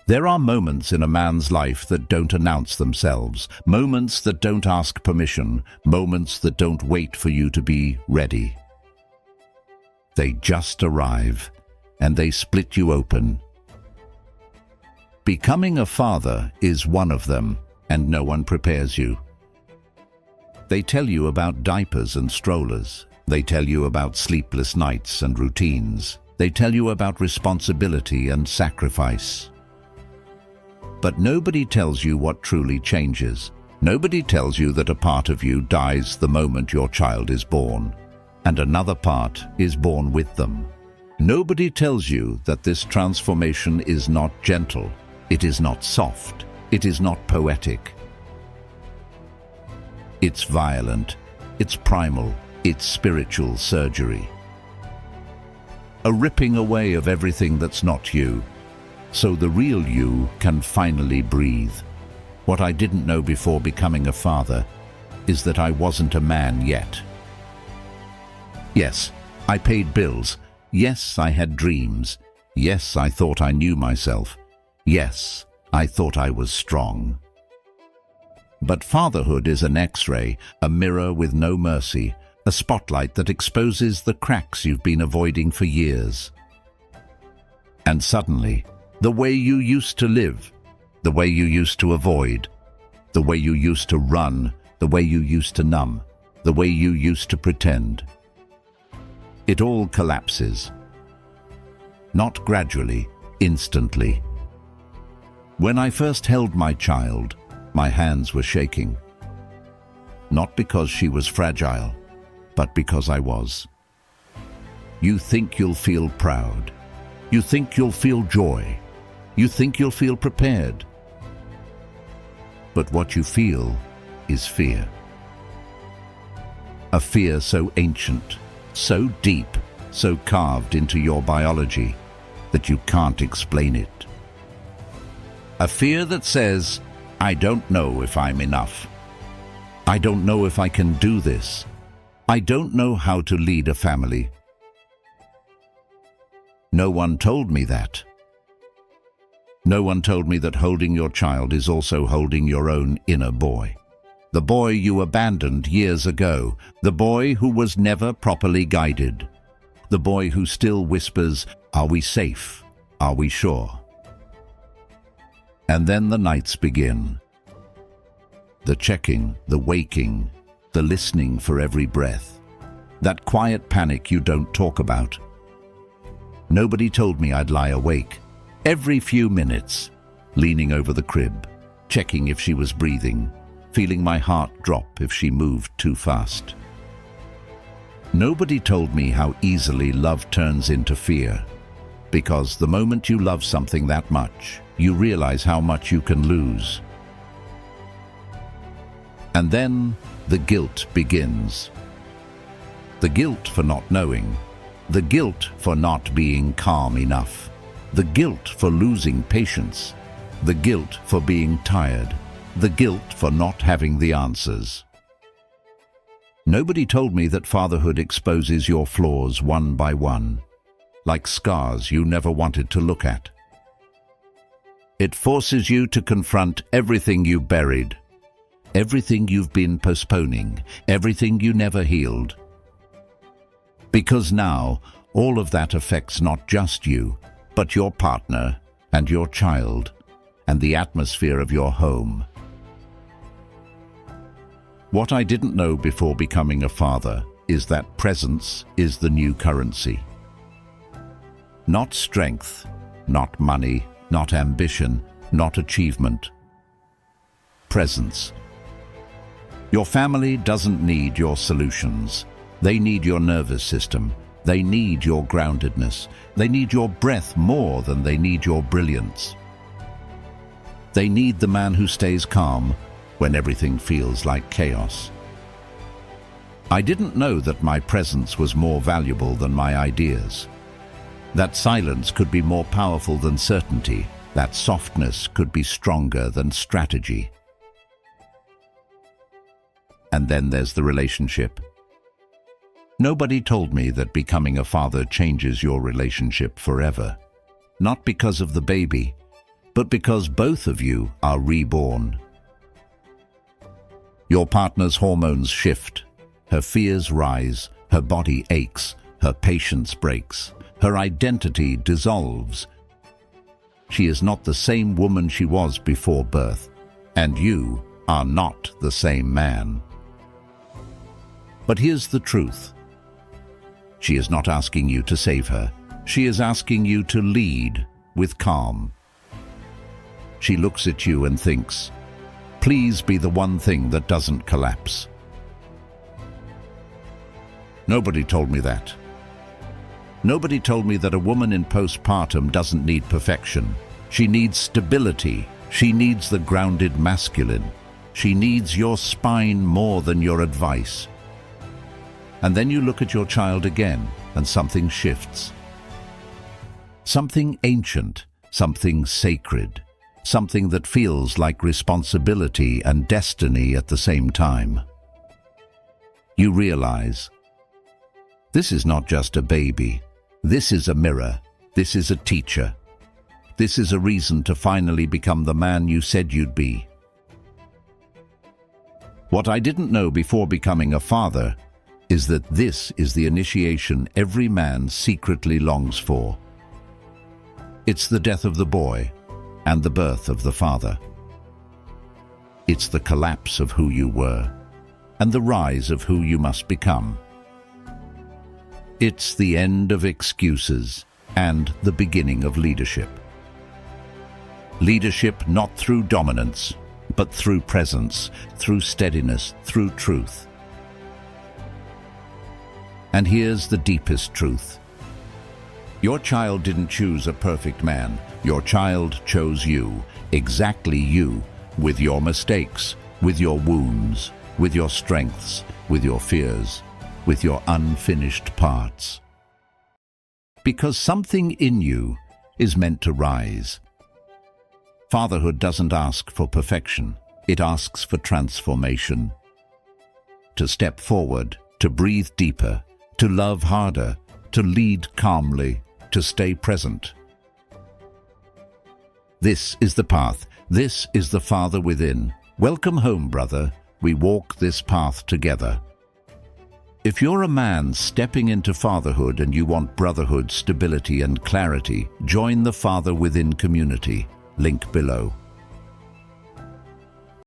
There are moments in a man's life that don't announce themselves, moments that don't ask permission, moments that don't wait for you to be ready. They just arrive, and they split you open. Becoming a father is one of them, and no one prepares you. They tell you about diapers and strollers. They tell you about sleepless nights and routines. They tell you about responsibility and sacrifice. But nobody tells you what truly changes. Nobody tells you that a part of you dies the moment your child is born, and another part is born with them. Nobody tells you that this transformation is not gentle, it is not soft, it is not poetic. It's violent, it's primal, it's spiritual surgery. A ripping away of everything that's not you, so the real you can finally breathe. What I didn't know before becoming a father is that I wasn't a man yet. Yes, I paid bills. Yes, I had dreams. Yes, I thought I knew myself. Yes, I thought I was strong. But fatherhood is an X-ray, a mirror with no mercy, a spotlight that exposes the cracks you've been avoiding for years. And suddenly, the way you used to live, the way you used to avoid, the way you used to run, the way you used to numb, the way you used to pretend, it all collapses. Not gradually, instantly. When I first held my child, my hands were shaking. Not because she was fragile, but because I was. You think you'll feel proud. You think you'll feel joy. You think you'll feel prepared. But what you feel is fear. A fear so ancient, so deep, so carved into your biology that you can't explain it. A fear that says, I don't know if I'm enough. I don't know if I can do this. I don't know how to lead a family. No one told me that. No one told me that holding your child is also holding your own inner boy. The boy you abandoned years ago, the boy who was never properly guided, the boy who still whispers, "Are we safe? Are we sure?" And then the nights begin. The checking, the waking, the listening for every breath. That quiet panic you don't talk about. Nobody told me I'd lie awake, every few minutes, leaning over the crib, checking if she was breathing, feeling my heart drop if she moved too fast. Nobody told me how easily love turns into fear, because the moment you love something that much, you realize how much you can lose. And then the guilt begins. The guilt for not knowing, the guilt for not being calm enough, the guilt for losing patience, the guilt for being tired, the guilt for not having the answers. Nobody told me that fatherhood exposes your flaws one by one, like scars you never wanted to look at. It forces you to confront everything you buried, everything you've been postponing, everything you never healed. Because now, all of that affects not just you, but your partner and your child and the atmosphere of your home. What I didn't know before becoming a father is that presence is the new currency. Not strength, not money, not ambition, not achievement. Presence. Your family doesn't need your solutions. They need your nervous system. They need your groundedness. They need your breath more than they need your brilliance. They need the man who stays calm when everything feels like chaos. I didn't know that my presence was more valuable than my ideas. That silence could be more powerful than certainty. That softness could be stronger than strategy. And then there's the relationship. Nobody told me that becoming a father changes your relationship forever. Not because of the baby, but because both of you are reborn. Your partner's hormones shift, her fears rise, her body aches, her patience breaks, her identity dissolves. She is not the same woman she was before birth, and you are not the same man. But here's the truth. She is not asking you to save her. She is asking you to lead with calm. She looks at you and thinks, please be the one thing that doesn't collapse. Nobody told me that. Nobody told me that a woman in postpartum doesn't need perfection. She needs stability. She needs the grounded masculine. She needs your spine more than your advice. And then you look at your child again, and something shifts. Something ancient, something sacred, something that feels like responsibility and destiny at the same time. You realize, this is not just a baby. This is a mirror. This is a teacher. This is a reason to finally become the man you said you'd be. What I didn't know before becoming a father is that this is the initiation every man secretly longs for. It's the death of the boy and the birth of the father. It's the collapse of who you were and the rise of who you must become. It's the end of excuses and the beginning of leadership. Leadership not through dominance, but through presence, through steadiness, through truth. And here's the deepest truth. Your child didn't choose a perfect man. Your child chose you, exactly you, with your mistakes, with your wounds, with your strengths, with your fears, with your unfinished parts. Because something in you is meant to rise. Fatherhood doesn't ask for perfection. It asks for transformation. To step forward, to breathe deeper, to love harder, to lead calmly, to stay present. This is the path. This is the Father within. Welcome home, brother. We walk this path together. If you're a man stepping into fatherhood and you want brotherhood, stability and clarity, join the Father Within community. Link below.